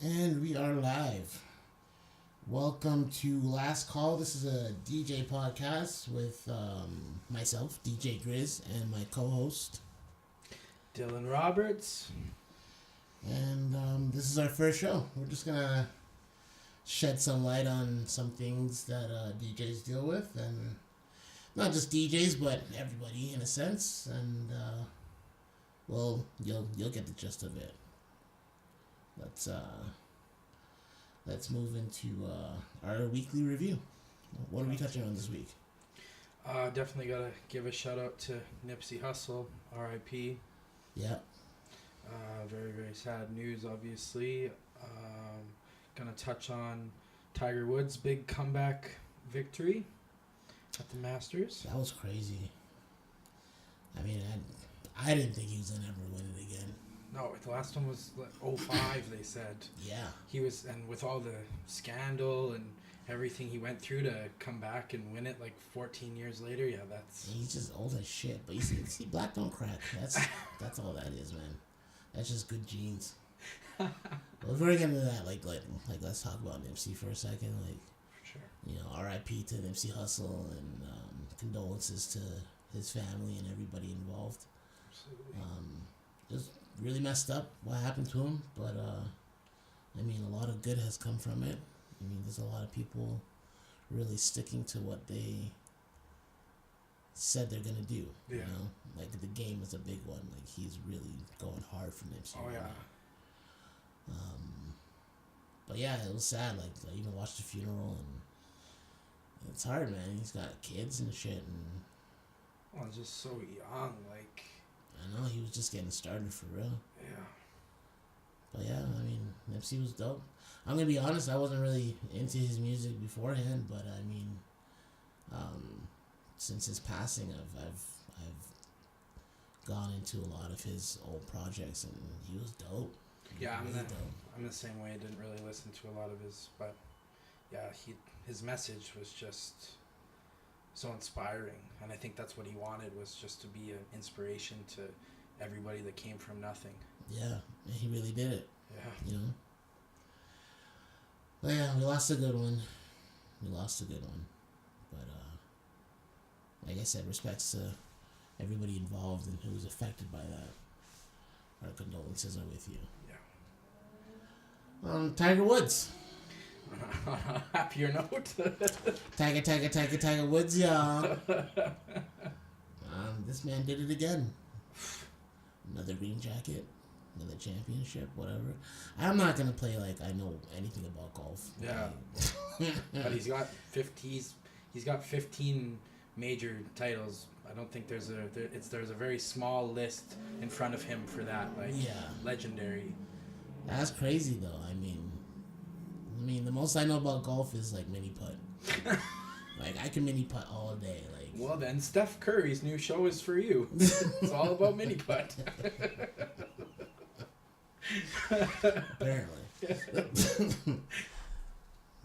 And we are live. Welcome to Last Call. This is a DJ podcast with myself, DJ.Grizz, and my co-host, Dylan Roberts. And this is our first show. We're just going to shed some light on some things that DJs deal with. And not just DJs, but everybody in a sense. And, well, you'll get the gist of it. Let's move into our weekly review. What are we touching on this week? Definitely gotta give a shout out to Nipsey Hussle, R.I.P. Yeah. Very, very sad news, obviously. Gonna touch on Tiger Woods' big comeback victory at the Masters. That was crazy. I mean, I didn't think he was gonna ever win it again. No, the last one was like 05, they said. Yeah. He was, and with all the scandal and everything he went through to come back and win it like 14 years later, yeah, that's... He's just old as shit, but you see, black don't crack. That's all that is, man. That's just good genes. Well, if we're getting into that, like let's talk about Nipsey for a second. Like, For sure. you know, R.I.P. to Nipsey Hussle, and condolences to his family and everybody involved. Absolutely. Just really messed up what happened to him, but I mean, a lot of good has come from it. I mean, there's a lot of people really sticking to what they said they're gonna do. Yeah. You know, like the game is a big one. Like, he's really going hard for Nipsey. Oh, right yeah. now. But yeah, it was sad. Like, I even watched the funeral, and it's hard, man. He's got kids and shit, and Well, just so young, like... I know he was just getting started for real. Yeah. But yeah, I mean, Nipsey was dope. I'm gonna be honest, I wasn't really into his music beforehand, but I mean, since his passing, I've gone into a lot of his old projects, and he was dope. Yeah, Really dope. I'm the same way. I didn't really listen to a lot of his, but yeah, his message was just so inspiring, and I think that's what he wanted, was just to be an inspiration to everybody that came from nothing. Yeah, and he really did it. Yeah. You know. But yeah, we lost a good one. But like I said, respects to everybody involved and who was affected by that. Our condolences are with you. Yeah. Tiger Woods. Happier note. Tiger Woods, y'all. This man did it again. Another green jacket, another championship, whatever. I'm not gonna play like I know anything about golf. Yeah. But he's got 15 major titles. I don't think there's a very small list in front of him for that. Like, yeah, legendary. That's crazy though. I mean, the most I know about golf is like mini putt. Like, I can mini putt all day. Like, well, then Steph Curry's new show is for you. It's all about mini putt. Apparently.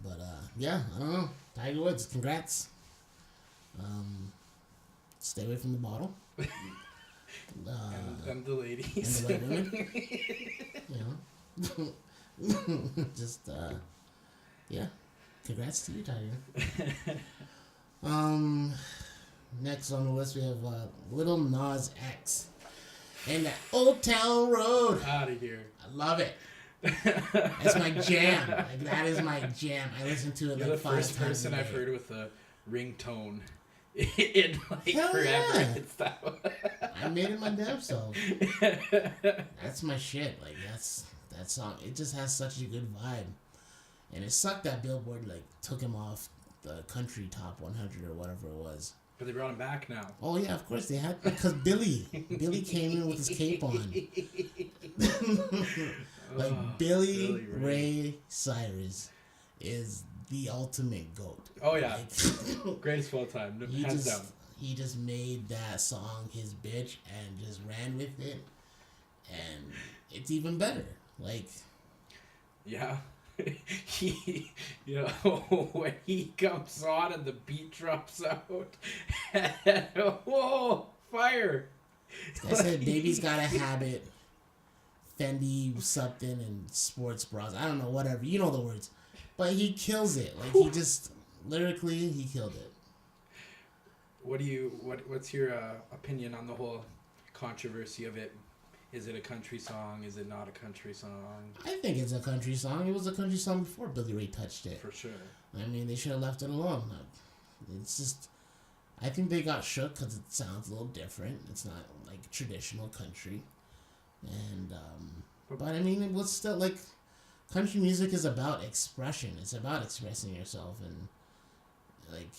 But yeah, I don't know. Tiger Woods, congrats. Stay away from the bottle. And the ladies. And the white women. You know. Just yeah. Congrats to you, Tiger. Next on the list we have Little Nas X and the Old Town Road. Out of here. I love it. That's my jam. Like, that is my jam. I listen to it. You're like the 5 first times person a day. I've heard with a ringtone in like Hell forever. yeah. It's that one. I made it my damn self. That's my shit. Like, that song. It just has such a good vibe. And it sucked that Billboard like took him off the country top 100 or whatever it was. But they brought him back now. Oh yeah, of course they had, because Billy came in with his cape on. Like, Billy Ray Cyrus is the ultimate GOAT. Oh yeah, Like, greatest of all time, hands down. he just made that song his bitch and just ran with it, and it's even better. Like, Yeah. He, when he comes on and the beat drops out, whoa, fire! I said, baby's got a habit, Fendi something and sports bras. I don't know, whatever. You know the words. But he kills it. Like, he just, lyrically, he killed it. What's your opinion on the whole controversy of it? Is it a country song? Is it not a country song? I think it's a country song. It was a country song before Billy Ray touched it. For sure. I mean, they should have left it alone. It's just, I think they got shook because it sounds a little different. It's not like traditional country. And, but I mean, it was still like, country music is about expression. It's about expressing yourself. And, like,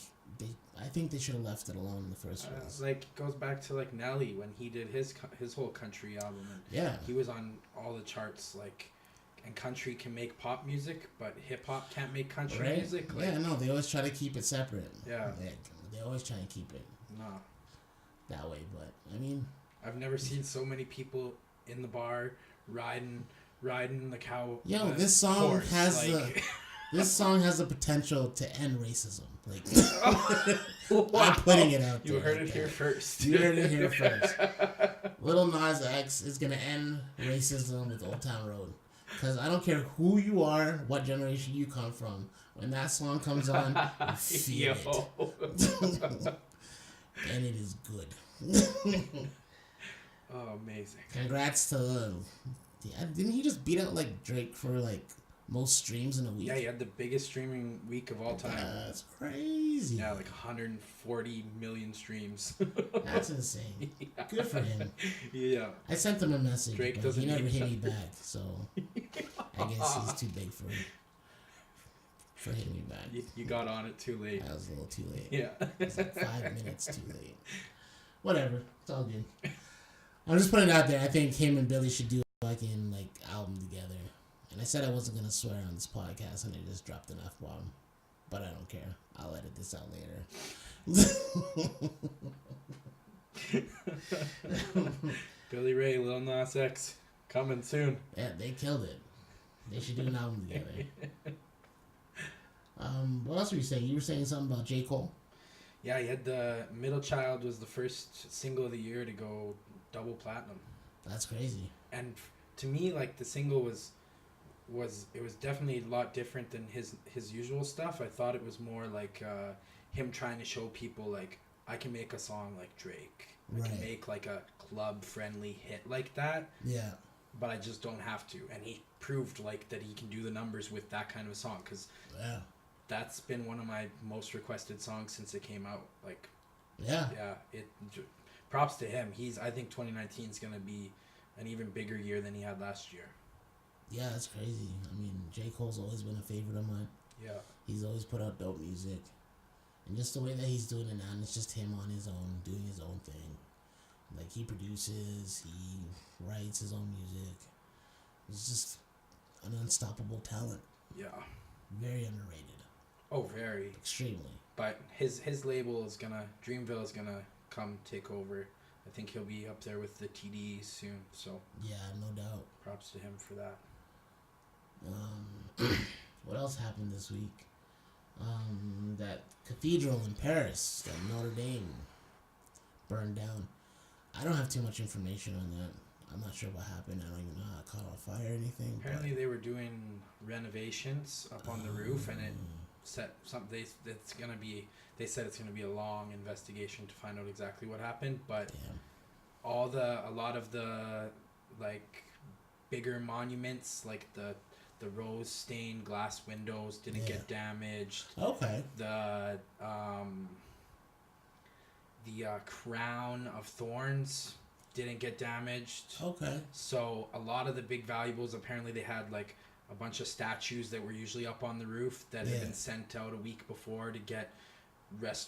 I think they should have left it alone in the first place. Like, it goes back to, like, Nelly when he did his whole country album. And yeah. He was on all the charts, like, and country can make pop music, but hip-hop can't make country music. Like, yeah, no, they always try to keep it separate. Yeah. They always try to keep it that way, but, I mean... I've never seen so many people in the bar riding the cow. Yo, this song horse, has like... This song has the potential to end racism. Like, wow. I'm putting it out there. You heard it here first. You heard it here first. Lil Nas X is going to end racism with Old Town Road. Because I don't care who you are, what generation you come from. When that song comes on, you feel it. And it is good. Oh, amazing. Congrats to... didn't he just beat out, like, Drake for, like... most streams in a week? Yeah, he had the biggest streaming week of all time. That's crazy. Yeah, like 140 million streams. That's insane. Yeah. Good for him. Yeah. I sent him a message, Drake but he never hit me back, so I guess he's too big for hitting me back. You got on it too late. I was a little too late. Yeah. It was like 5 minutes too late. Whatever. It's all good. I'm just putting it out there. I think him and Billy should do a fucking, like, album together. And I said I wasn't going to swear on this podcast, and I just dropped an F-bomb. But I don't care. I'll edit this out later. Billy Ray, Lil Nas X, coming soon. Yeah, they killed it. They should do an album together. What else were you saying? You were saying something about J. Cole? Yeah, he had the Middle Child was the first single of the year to go double platinum. That's crazy. And to me, like, the single was definitely a lot different than his usual stuff. I thought it was more like him trying to show people, like, I can make a song like Drake. I can make, like, a club-friendly hit like that. Yeah. But I just don't have to. And he proved, like, that he can do the numbers with that kind of a song. Because that's been one of my most requested songs since it came out. Like, yeah, props to him. I think 2019 is going to be an even bigger year than he had last year. Yeah, that's crazy. I mean, J. Cole's always been a favorite of mine. Yeah. He's always put out dope music. And just the way that he's doing it now, it's just him on his own, doing his own thing. Like, he produces, he writes his own music. He's just an unstoppable talent. Yeah. Very underrated. Oh, very. Extremely. But his label is Dreamville is gonna come take over. I think he'll be up there with the TDs soon, so... Yeah, no doubt. Props to him for that. What else happened this week? That cathedral in Paris, that Notre Dame, burned down. I don't have too much information on that. I'm not sure what happened. I don't even know how it caught on fire or anything. Apparently they were doing renovations up on the roof, and it set something... They said it's going to be a long investigation to find out exactly what happened, but a lot of the, like, bigger monuments, like the rose stained glass windows didn't get damaged. Okay. The crown of thorns didn't get damaged. Okay. So a lot of the big valuables, apparently they had, like, a bunch of statues that were usually up on the roof that had been sent out a week before to get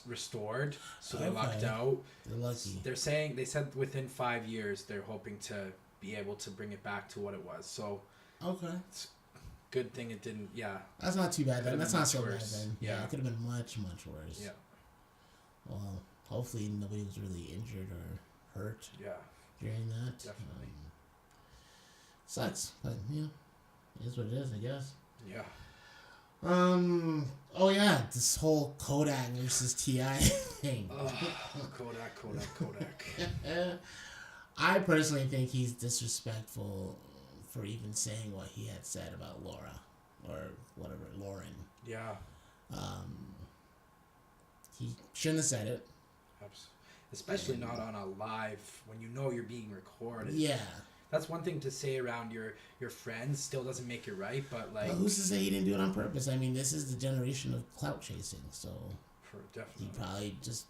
restored, so they lucked out. They're lucky. They said within 5 years they're hoping to be able to bring it back to what it was. So it's good thing it didn't. Yeah, that's not too bad then. That's not so bad then. Yeah, it could have been much worse. Yeah. Well, hopefully nobody was really injured or hurt. Yeah. During that. Definitely. Sucks, but it is what it is, I guess. Yeah. Oh yeah, this whole Kodak versus T.I. thing. Kodak. I personally think he's disrespectful for even saying what he had said about Laura, or whatever, Lauren. Yeah. He shouldn't have said it. Especially not on a live, when you know you're being recorded. Yeah. That's one thing to say around your friends, still doesn't make it right, but like... Well, who's to say he didn't do it on purpose? I mean, this is the generation of clout chasing, so... Definitely. He probably just,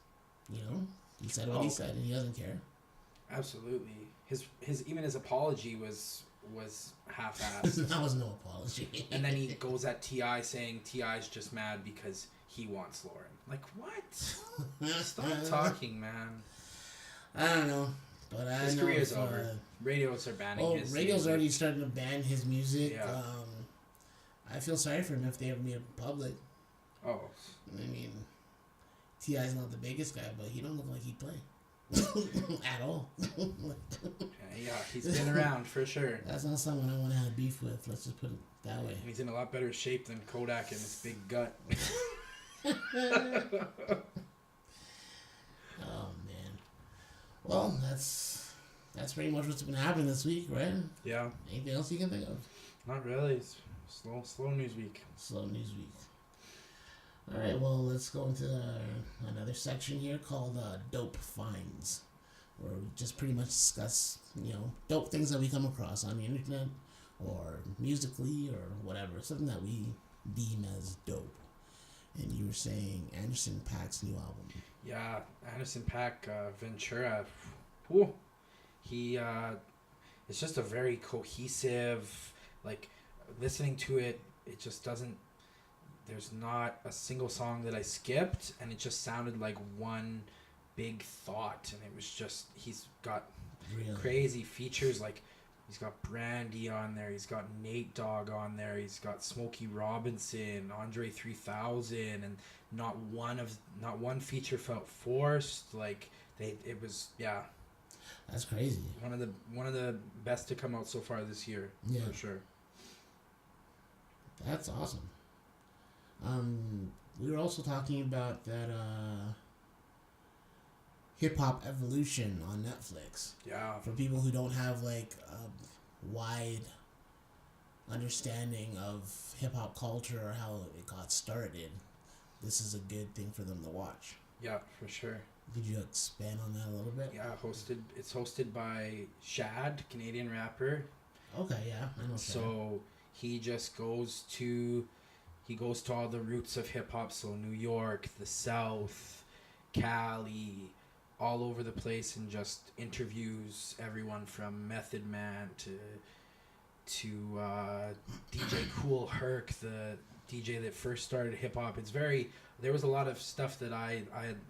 he said what he said, and he doesn't care. Absolutely. His even his apology was half-assed. That was no apology. And then he goes at T.I. saying T.I.'s just mad because he wants Lauren. Like, what? Stop talking, man. I don't know. But I his know career's over. Radios are banning his radio's music. already starting to ban his music. Yeah. I feel sorry for him if they ever meet in public. Oh. I mean, T.I.'s not the biggest guy, but he don't look like he'd play. At all. Yeah, he's been around for sure. That's not someone I want to have beef with. Let's just put it that way. He's in a lot better shape than Kodak and his big gut. Oh man. Well, that's pretty much what's been happening this week, right? Yeah. Anything else you can think of? Not really. It's slow news week. Slow news week. All right. Well, let's go into another section here called Dope Finds, where we just pretty much discuss dope things that we come across on the internet or musically or whatever, something that we deem as dope. And you were saying Anderson .Paak's new album. Yeah, Anderson .Paak, Ventura. Whew. He, it's just a very cohesive, like, listening to it, it just doesn't, there's not a single song that I skipped, and it just sounded like one big thought, and it was just, he's got crazy features, like, he's got Brandy on there. He's got Nate Dogg on there. He's got Smokey Robinson, Andre 3000, and not one feature felt forced. Like it was, yeah. That's crazy. One of the best to come out so far this year, for sure. That's awesome. We were also talking about that Hip Hop Evolution on Netflix. Yeah. For people who don't have like a wide understanding of hip hop culture or how it got started, this is a good thing for them to watch. Yeah, for sure. Could you expand on that a little bit? Yeah, it's hosted by Shad, Canadian rapper. Okay, yeah, I know Shad. So he just goes to all the roots of hip hop, so New York, the South, Cali, all over the place, and just interviews everyone from Method Man to DJ Kool Herc, the DJ that first started hip hop. There was a lot of stuff that I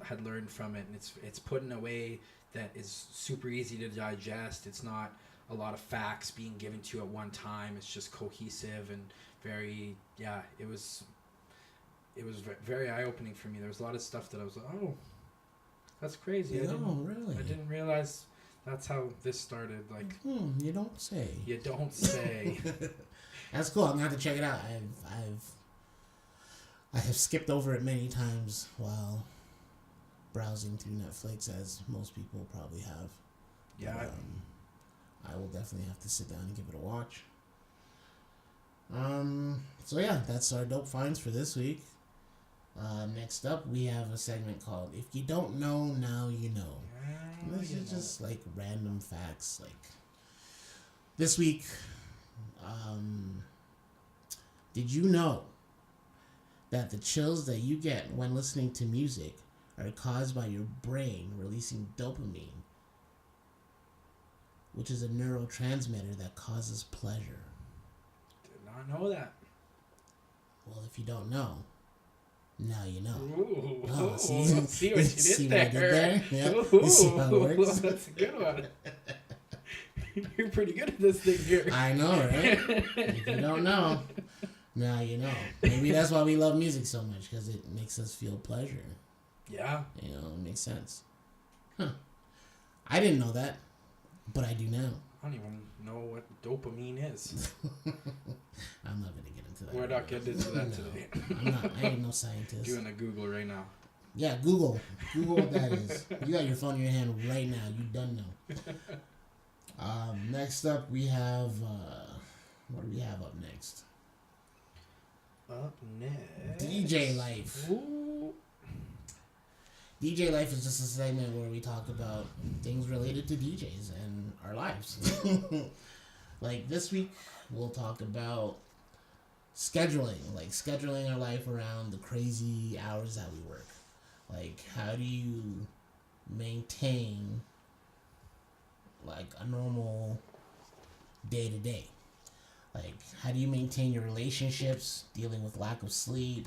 had learned from it, and it's put in a way that is super easy to digest. It's not a lot of facts being given to you at one time. It's just cohesive and very, yeah, it was very eye-opening for me. There was a lot of stuff that I was like, oh, that's crazy. Really? I didn't realize that's how this started. Like, you don't say. You don't say. That's cool. I'm gonna have to check it out. I have skipped over it many times while browsing through Netflix, as most people probably have. Yeah. But, I will definitely have to sit down and give it a watch. So yeah, that's our dope finds for this week. Next up, we have a segment called "If You Don't Know, Now You Know." This is just like random facts. Like this week, did you know that the chills that you get when listening to music are caused by your brain releasing dopamine, which is a neurotransmitter that causes pleasure? Did not know that. Well, if you don't know, now you know. Ooh, oh, see what you see did what I did there? Yeah. Ooh, You see how it works? that's a good one. You're pretty good at this thing here. I know, right? If you don't know, now you know. Maybe that's why we love music so much, because it makes us feel pleasure. Yeah. You know, it makes sense. Huh. I didn't know that, but I do now. I don't even know what dopamine is. I'm not going to get into that. We're not getting into that today. I'm not. I ain't no scientist. Doing a Google right now. Yeah, Google. Google what that is. You got your phone in your hand right now. You done know. Next up, we have what do we have up next? Up next, DJ Life. Ooh. DJ Life is just a segment where we talk about things related to DJs and our lives. Like this week, we'll talk about scheduling our life around the crazy hours that we work. Like, how do you maintain like a normal day to day? Like, how do you maintain your relationships, dealing with lack of sleep?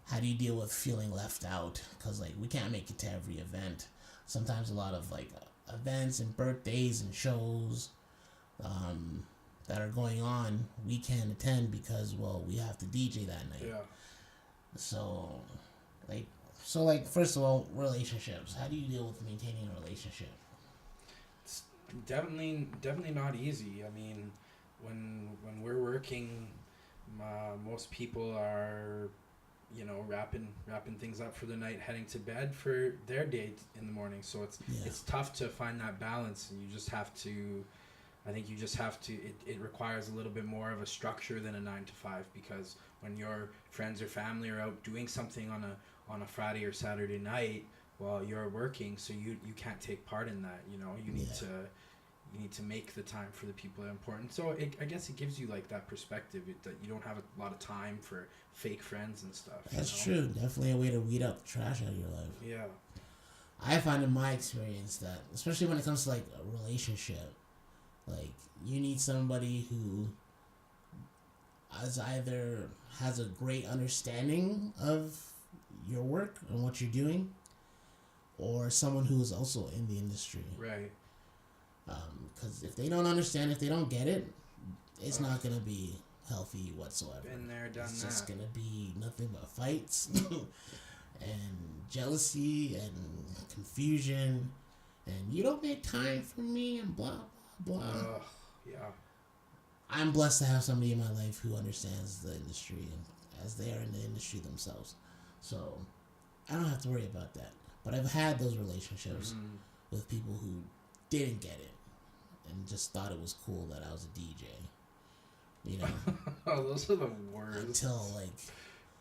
How do you deal with feeling left out? Because, like, we can't make it to every event. Sometimes a lot of, like, events and birthdays and shows that are going on, we can't attend because, well, we have to DJ that night. Yeah. So, first of all, relationships. How do you deal with maintaining a relationship? It's definitely not easy. I mean, when we're working, most people are, wrapping things up for the night, heading to bed for their day in the morning. So it's tough to find that balance, and you just have to. I think you just have to. It requires a little bit more of a structure than a 9 to 5, because when your friends or family are out doing something on a Friday or Saturday night while you're working, so you can't take part in that. You need to make the time for the people that are important. So I guess it gives you like that perspective that you don't have a lot of time for fake friends and stuff. That's true. Definitely a way to weed out the trash out of your life. Yeah. I find in my experience that, especially when it comes to like a relationship, like you need somebody who either has a great understanding of your work and what you're doing, or someone who is also in the industry. Right. Because if they don't understand, if they don't get it, it's not going to be healthy whatsoever. Been there, done it's that. just going to be nothing but fights and jealousy and confusion, and you don't make time for me and blah, blah, blah. Yeah. I'm blessed to have somebody in my life who understands the industry, and as they are in the industry themselves. So I don't have to worry about that. But I've had those relationships with people who didn't get it and just thought it was cool that I was a DJ. Oh, those are the worst.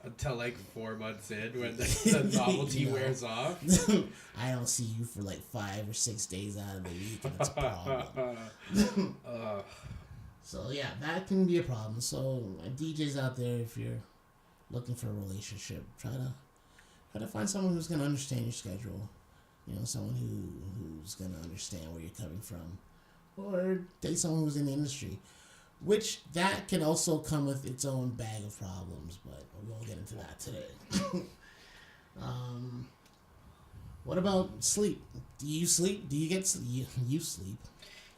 Until 4 months in, when the novelty wears off. I don't see you for 5 or 6 days out of the week, and it's a problem. So yeah, that can be a problem. So DJs out there, if you're looking for a relationship, try to find someone who's gonna understand your schedule. Someone who's gonna understand where you're coming from, or date someone who's in the industry, which that can also come with its own bag of problems. But we won't get into that today. What about sleep? Do you sleep? Do you get sleep? You sleep?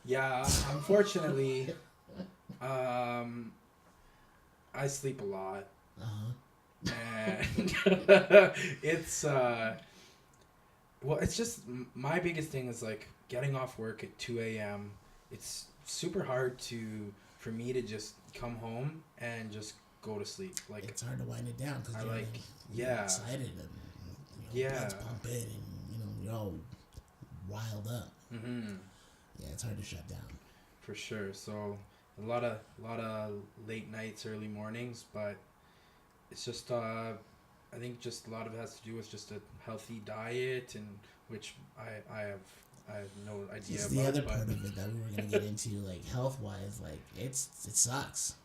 Yeah, unfortunately, I sleep a lot. And it's it's just my biggest thing is getting off work at 2 a.m. It's super hard for me to just come home and just go to sleep. It's hard to wind it down because you're excited and blood's pumping and you're all riled up. Yeah, it's hard to shut down. For sure. So a lot of late nights, early mornings, but it's just I think just a lot of it has to do with just a healthy diet, and which I have no idea it's about. The other part of it that we were gonna get into, health wise, it sucks.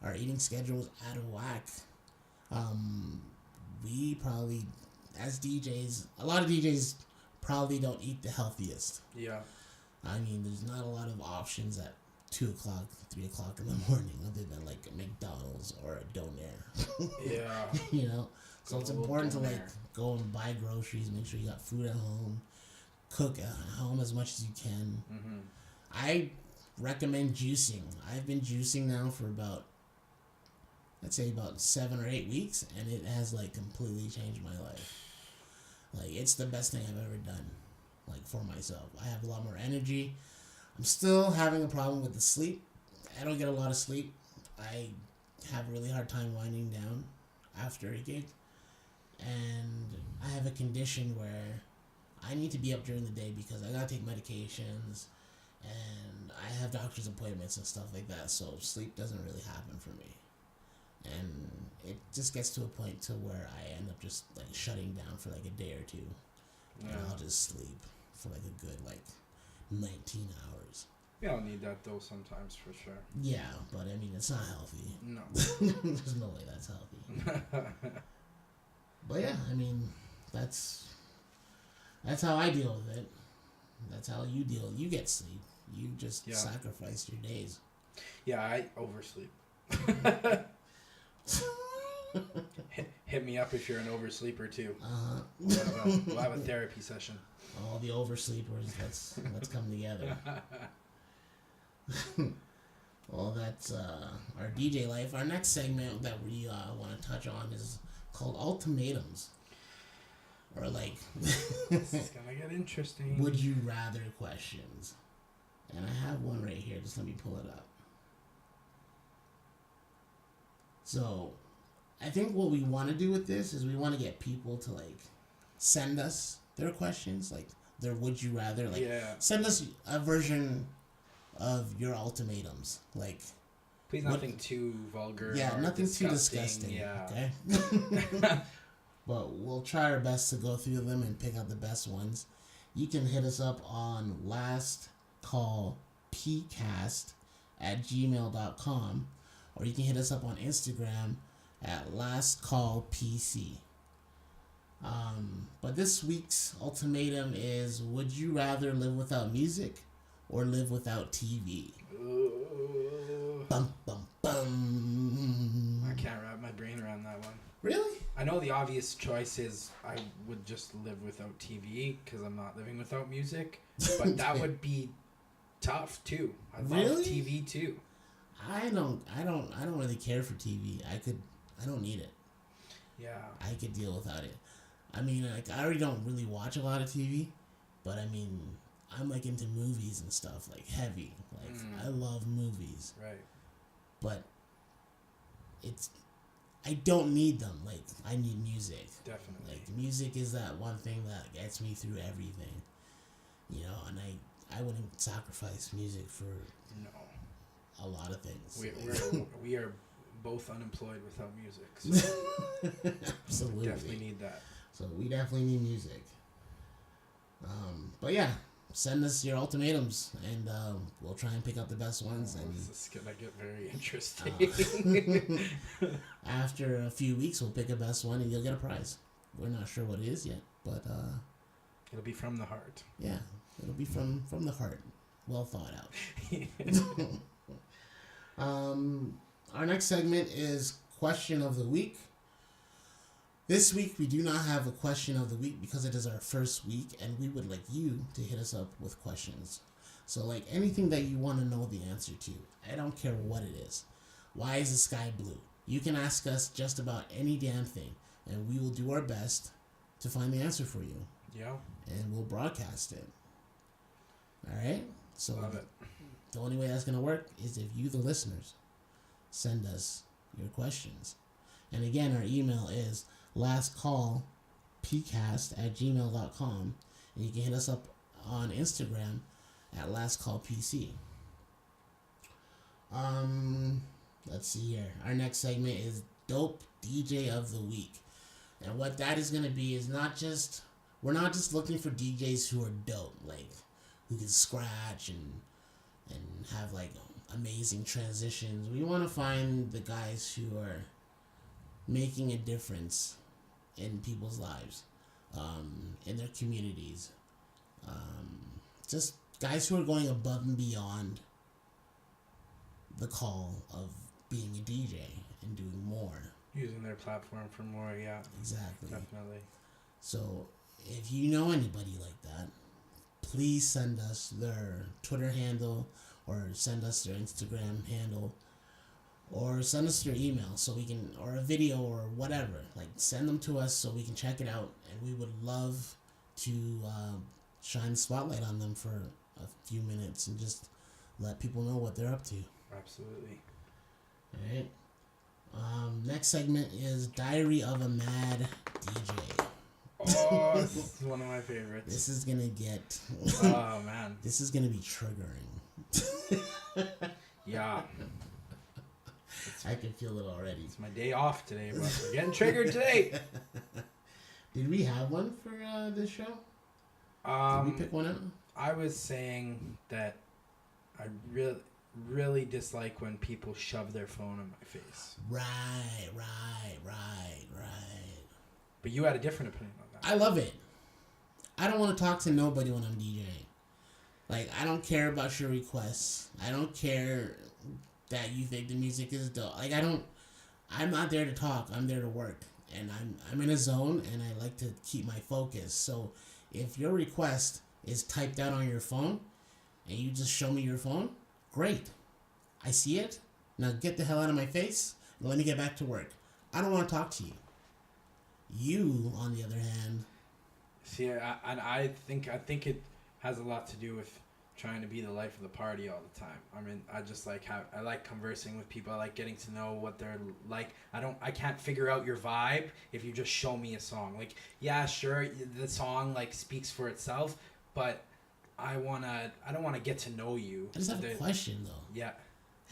Our eating schedule is out of whack. We probably, as DJs, a lot of DJs probably don't eat the healthiest. Yeah. I mean, there's not a lot of options at 2 o'clock, 3 o'clock in the morning, other than a McDonald's or a Donair. Yeah. So it's important to go and buy groceries, make sure you got food at home, cook at home as much as you can. I recommend juicing. I've been juicing now for about 7 or 8 weeks, and it has completely changed my life. It's the best thing I've ever done, for myself. I have a lot more energy. I'm still having a problem with the sleep. I don't get a lot of sleep. I have a really hard time winding down after a gig. And I have a condition where I need to be up during the day because I gotta take medications and I have doctor's appointments and stuff like that, so sleep doesn't really happen for me. And it just gets to a point to where I end up just like shutting down for like a day or two, and I'll just sleep for like a good like 19 hours. You don't need that though sometimes, for sure. Yeah, but I mean, it's not healthy. No. There's no way that's healthy. But yeah, I mean, that's how I deal with it. That's how you deal. You get sleep. You just sacrifice your days. Yeah, I oversleep. Hit me up if you're an oversleeper too. We'll have a therapy session. All the oversleepers, let's come together. Well, that's our DJ life. Our next segment that we want to touch on is called ultimatums, or like it's gonna get interesting. Would you rather questions? And I have one right here. Just let me pull it up. So, I think what we want to do with this is we want to get people to like send us their questions, like their would you rather, like send us a version of your ultimatums, like please nothing too vulgar. Yeah, nothing too disgusting. Yeah. Okay. But we'll try our best to go through them and pick out the best ones. You can hit us up on lastcallpcast@gmail.com, or you can hit us up on Instagram at lastcallpc. But this week's ultimatum is: would you rather live without music or live without TV? Bum, bum, bum. I can't wrap my brain around that one. Really? I know the obvious choice is I would just live without TV because I'm not living without music, but that would be tough too. I love TV too. I don't really care for TV. I don't need it. Yeah. I could deal without it. I mean, like, I already don't really watch a lot of TV, but I mean, I'm like into movies and stuff, like heavy. Like, I love movies. Right. But I don't need them. Like, I need music. Definitely. Like, music is that one thing that gets me through everything. You know, and I wouldn't sacrifice music for a lot of things. We are both unemployed without music. So absolutely. We definitely need that. So we definitely need music. But yeah, send us your ultimatums, and we'll try and pick out the best ones. And this is gonna get very interesting. After a few weeks, we'll pick a best one, and you'll get a prize. We're not sure what it is yet, but it'll be from the heart. Yeah, it'll be from the heart, well thought out. Our next segment is question of the week. This week, we do not have a question of the week because it is our first week, and we would like you to hit us up with questions. So, like, anything that you want to know the answer to. I don't care what it is. Why is the sky blue? You can ask us just about any damn thing, and we will do our best to find the answer for you. Yeah. And we'll broadcast it. All right? So, love it. The only way that's going to work is if you, the listeners, send us your questions. And again, our email is lastcallpcast@gmail.com, and you can hit us up on Instagram at lastcallpc. Let's see here. Our next segment is Dope DJ of the Week. And what that is going to be is we're not just looking for DJs who are dope, like who can scratch and have like amazing transitions. We want to find the guys who are making a difference in people's lives, in their communities. Just guys who are going above and beyond the call of being a DJ and doing more. Using their platform for more, yeah. Exactly. Definitely. So, if you know anybody like that, please send us their Twitter handle, or send us their Instagram handle, or send us their email so we can, or a video or whatever. Like, send them to us so we can check it out, and we would love to shine the spotlight on them for a few minutes and just let people know what they're up to. Absolutely. All right. Next segment is Diary of a Mad DJ. Oh, this is one of my favorites. This is gonna get. Oh man. This is gonna be triggering. Yeah. I can feel it already. It's my day off today, but we're getting triggered today. Did we have one for this show? Did we pick one out? I was saying that I really dislike when people shove their phone in my face. Right. But you had a different opinion on that. I love it. I don't want to talk to nobody when I'm DJing. Like, I don't care about your requests. I don't care that you think the music is dope. Like, I'm not there to talk. I'm there to work. And I'm in a zone, and I like to keep my focus. So, if your request is typed out on your phone, and you just show me your phone, great. I see it. Now get the hell out of my face, and let me get back to work. I don't want to talk to you. You, on the other hand... See, I think it has a lot to do with trying to be the life of the party all the time. I mean, I just like I like conversing with people. I like getting to know what they're like. I can't figure out your vibe if you just show me a song. Like, yeah, sure, the song like speaks for itself, but I don't want to get to know you. I just have a question though. Yeah.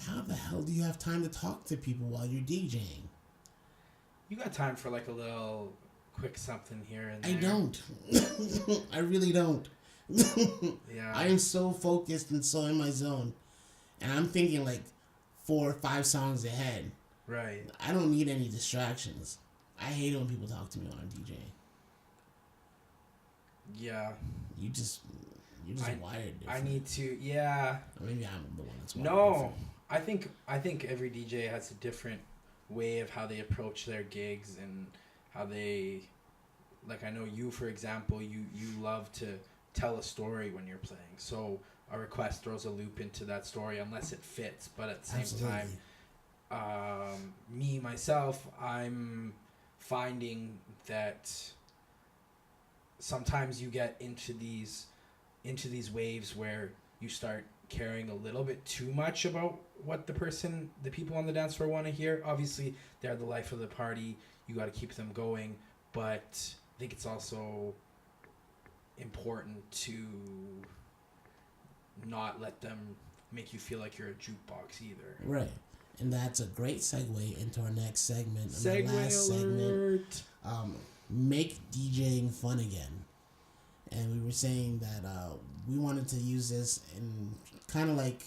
How the hell do you have time to talk to people while you're DJing? You got time for like a little quick something here and there. I don't. I really don't. Yeah. I am so focused and so in my zone. And I'm thinking like 4 or 5 songs ahead. Right. I don't need any distractions. I hate it when people talk to me when I'm DJing. Yeah. You're just wired different. I need to, yeah. Or maybe I'm the one that's wired No. different. I think every DJ has a different way of how they approach their gigs and how they, like, I know you, for example, you love to tell a story when you're playing, so a request throws a loop into that story unless it fits, but at the same Absolutely. time, me myself, I'm finding that sometimes you get into these waves where you start caring a little bit too much about what the people on the dance floor want to hear. Obviously, they're the life of the party. You got to keep them going, but I think it's also important to not let them make you feel like you're a jukebox either. Right. And that's a great segue into our next segment. Segue our last alert. segment. Make DJing fun again. And we were saying that we wanted to use this and kind of like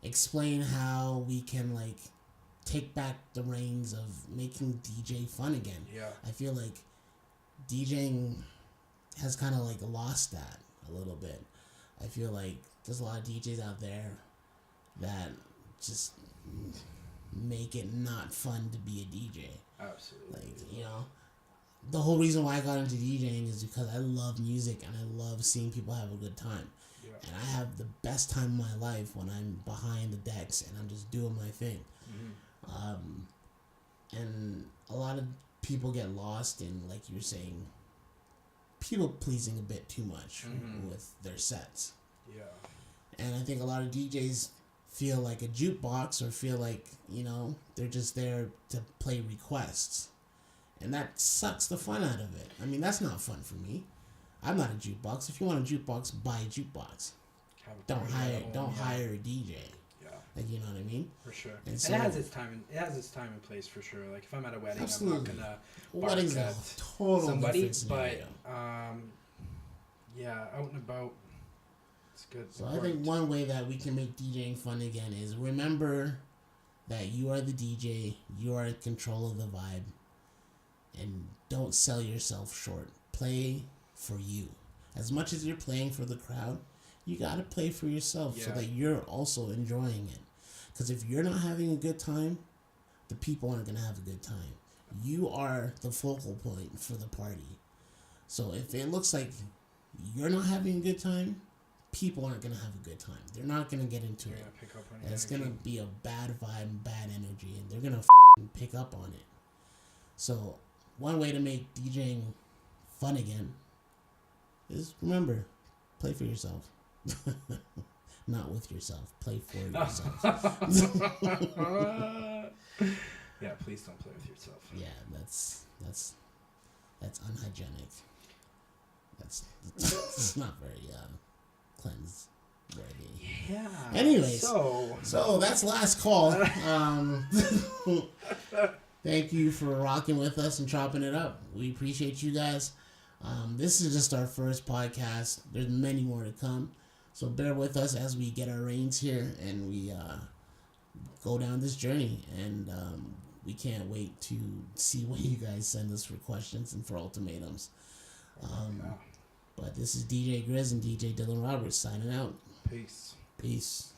explain how we can like take back the reins of making DJ fun again. Yeah. I feel like DJing has kind of like lost that a little bit. I feel like there's a lot of DJs out there that just make it not fun to be a DJ. Absolutely. Like, you know, the whole reason why I got into DJing is because I love music and I love seeing people have a good time. Yeah. And I have the best time of my life when I'm behind the decks and I'm just doing my thing. Mm-hmm. And a lot of people get lost in, like you were saying, people pleasing a bit too much with their sets. Yeah. And I think a lot of DJs feel like a jukebox or feel like, you know, they're just there to play requests. And that sucks the fun out of it. I mean, that's not fun for me. I'm not a jukebox. If you want a jukebox, buy a jukebox. Don't hire a DJ. Yeah. Like, you know what I mean? For sure. And And so, it has its time. It has its time and place for sure. Like if I'm at a wedding, absolutely. I'm not gonna bark Wedding's a at total somebody. different scenario. But yeah, out and about, it's good. So I think one way that we can make DJing fun again is remember that you are the DJ, you are in control of the vibe, and don't sell yourself short. Play for you. As much as you're playing for the crowd, you gotta play for yourself so that you're also enjoying it. Because if you're not having a good time, the people aren't gonna have a good time. You are the focal point for the party. So if it looks like you're not having a good time, people aren't gonna have a good time. They're not gonna get into it. Pick up on And it's energy. gonna be a bad vibe, bad energy, and they're gonna pick up on it. So one way to make DJing fun again is remember, play for yourself. Not with yourself. Play for yourself. Yeah, please don't play with yourself. Yeah, that's That's unhygienic. It's not very cleanse worthy. Yeah. Anyways, so that's last call. Thank you for rocking with us and chopping it up. We appreciate you guys. This is just our first podcast. There's many more to come. So bear with us as we get our reins here and we go down this journey. And we can't wait to see what you guys send us for questions and for ultimatums. But this is DJ.Grizz and DJ Dylan Roberts signing out. Peace. Peace.